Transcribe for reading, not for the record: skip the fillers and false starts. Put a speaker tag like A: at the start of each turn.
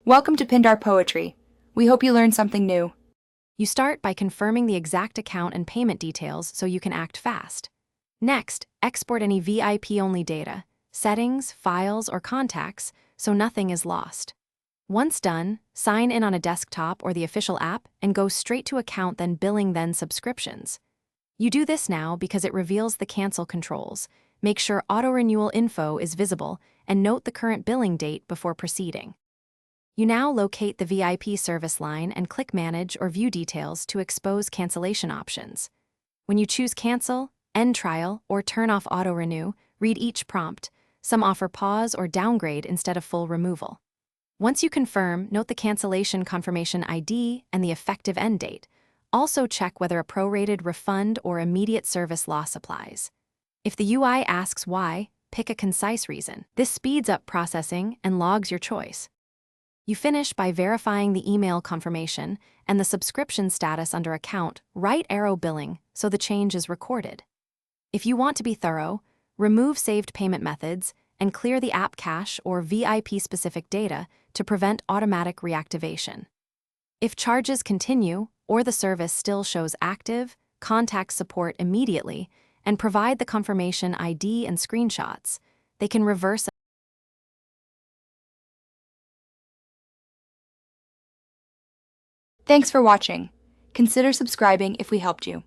A: Welcome to Pindar Poetry. We hope you learned something new.
B: You start by confirming the exact account and payment details so you can act fast. Next, export any VIP-only data, settings, files, or contacts so nothing is lost. Once done, sign in on a desktop or the official app and go straight to account, then billing, then subscriptions. You do this now because it reveals the cancel controls. Make sure auto-renewal info is visible and note the current billing date before proceeding. You now locate the VIP service line and click Manage or View Details to expose cancellation options. When you choose Cancel, End Trial, or Turn off Auto-Renew, read each prompt. Some offer pause or downgrade instead of full removal. Once you confirm, note the cancellation confirmation ID and the effective end date. Also check whether a prorated refund or immediate service loss applies. If the UI asks why, pick a concise reason. This speeds up processing and logs your choice. You finish by verifying the email confirmation and the subscription status under Account, right arrow billing, so the change is recorded. If you want to be thorough, remove saved payment methods and clear the app cache or VIP-specific data to prevent automatic reactivation. If charges continue or the service still shows active, contact support immediately and provide the confirmation ID and screenshots. They can reverse.
A: Thanks for watching. Consider subscribing if we helped you.